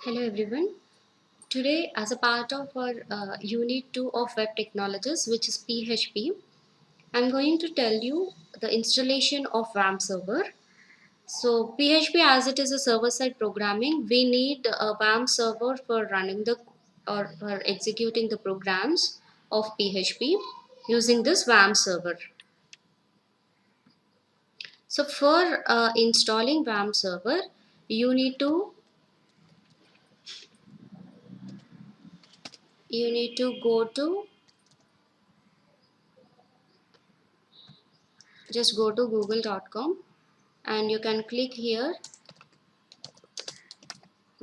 Hello everyone. Today, as a part of our Unit 2 of Web Technologies, which is PHP, I'm going to tell you the installation of WAMP server. So, PHP, as it is a server-side programming, we need a WAMP server for running the or for executing the programs of PHP using this WAMP server. So, for installing WAMP server, you need to go to just go to google.com and you can click here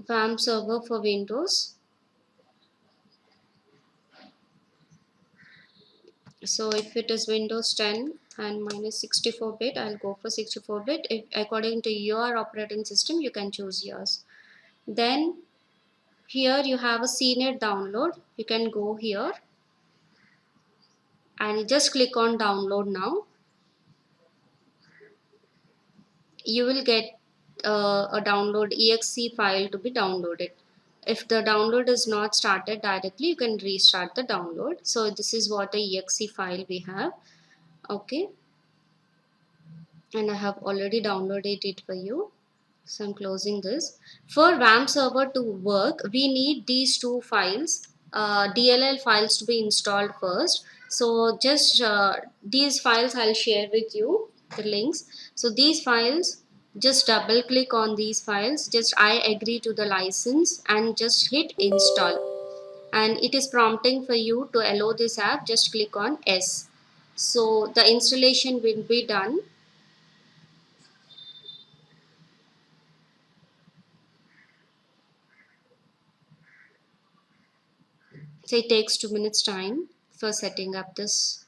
WAMP server for Windows. So if it is Windows 10 and minus 64-bit, I'll go for 64-bit. If according to your operating system, you can choose yours. Then here you have a CNET download. You can go here and just click on download now. You will get a download exe file to be downloaded. If the download is not started directly, you can restart the download. So this is what the exe file we have. Okay, and I have already downloaded it for you. So I'm closing this. For WAMP server to work, we need these two files, DLL files to be installed first. So just these files I'll share with you, the links. So these files, just double click on these files, just I agree to the license and just hit install. And it is prompting for you to allow this app, just click on S. So the installation will be done. So it takes 2 minutes time for setting up this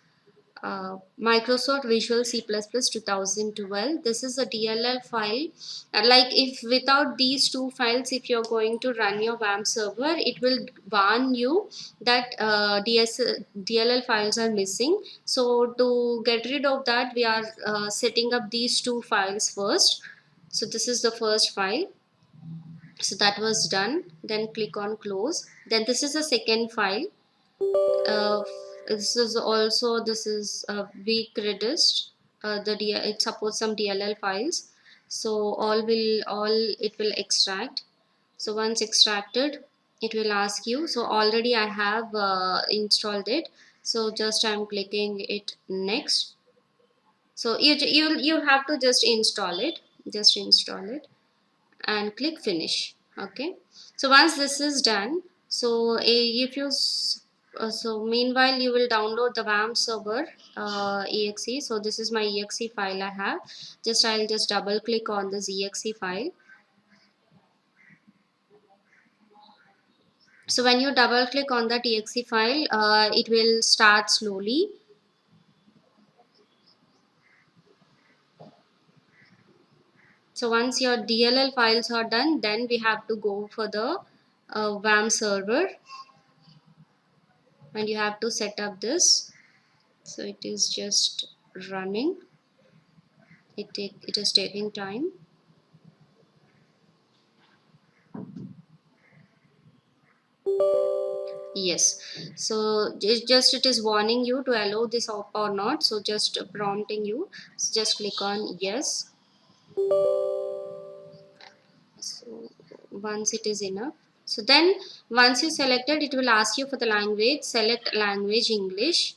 Microsoft Visual C++ 2012. This is a DLL file. Like if without these two files, if you're going to run your WAMP server, it will warn you that DLL files are missing. So to get rid of that, we are setting up these two files first. So this is the first file. So that was done. Then click on close. Then this is the second file. uh, this is a weak redist. It supports some DLL files, so all it will extract. So once extracted, it will ask you. So already I have installed it, so just I'm clicking it next. So you have to just install it, and click finish. Okay, so once this is done, so if you so meanwhile you will download the WAMP server exe. So this is my exe file I have. I'll just double click on this exe file. So when you double click on that exe file, it will start slowly. So once your DLL files are done, then we have to go for the WAMP server, and you have to set up this. So it is just running. It is taking time. Yes, so it is warning you to allow this up or not, so just prompting you. So just click on yes. So once it is enough, so then once you selected, it will ask you for the language. Select language English,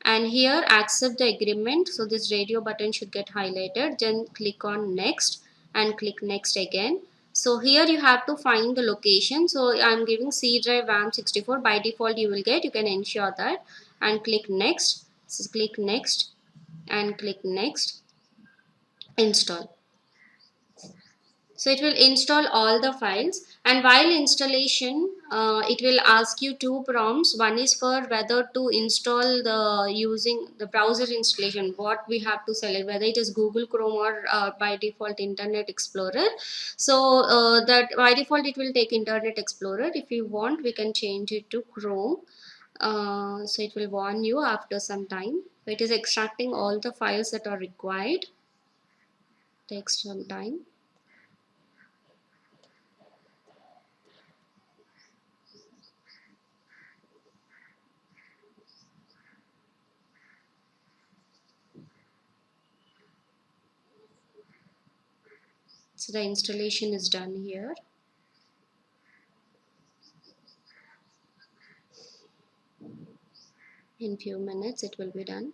and here accept the agreement. So this radio button should get highlighted. Then click on next and click next again. So here you have to find the location. So I'm giving C drive WAMP 64. By default you will get, you can ensure that, and click next. So click next and click next. Install. So it will install all the files, and while installation, it will ask you two prompts. One is for whether to install the using the browser installation, what we have to select, whether it is Google Chrome or by default Internet Explorer. So that by default it will take Internet Explorer. If you want, we can change it to Chrome. So it will warn you after some time. It is extracting all the files that are required. Takes some time. So the installation is done here. In few minutes it will be done.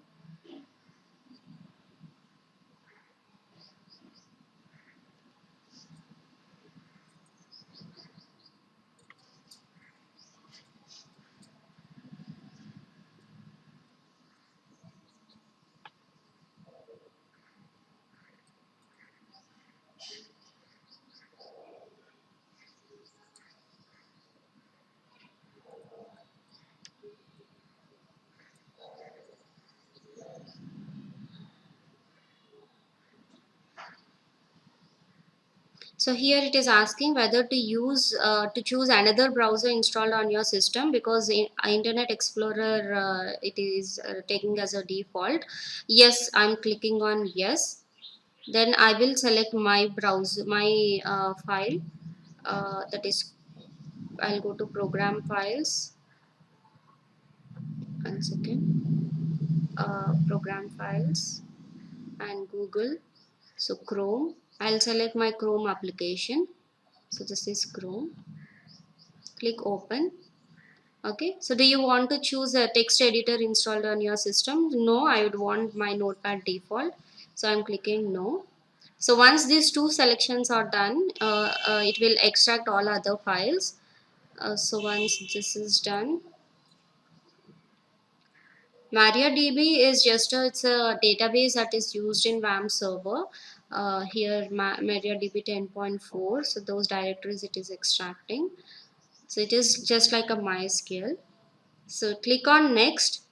So here it is asking whether to use to choose another browser installed on your system, because in Internet Explorer it is taking as a default. Yes, I'm clicking on yes. Then I will select my browser, my file. That is, I'll go to program files. 1 second. Program files and Google. So Chrome. I'll select my Chrome application. So this is Chrome. Click open. Okay, so do you want to choose a text editor installed on your system? No, I would want my Notepad default. So I'm clicking no. So once these two selections are done, it will extract all other files. So once this is done, MariaDB is just it's a database that is used in WAMP server. Here MariaDB 10.4. So those directories it is extracting. So it is just like a MySQL. So click on next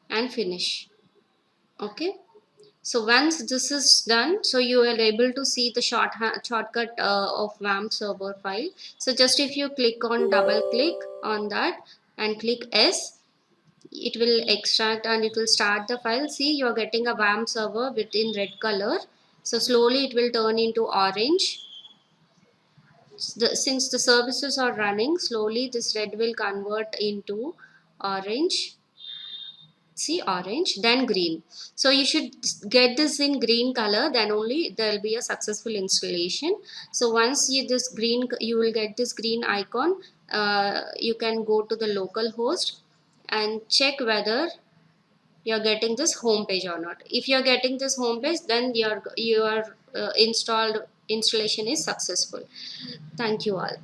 and finish. Okay, so once this is done, so you are able to see the shortcut of WAMP server file. So just if you click on double click on that and click S, it will extract and it will start the file. See, you are getting a WAMP server within red color. So slowly it will turn into orange. Since the services are running slowly, this red will convert into orange. See, orange, then green. So you should get this in green color, then only there will be a successful installation. So once you will get this green icon. You can go to the local host and check whether you're getting this home page or not. If you're getting this home page, then your installation is successful. Thank you all.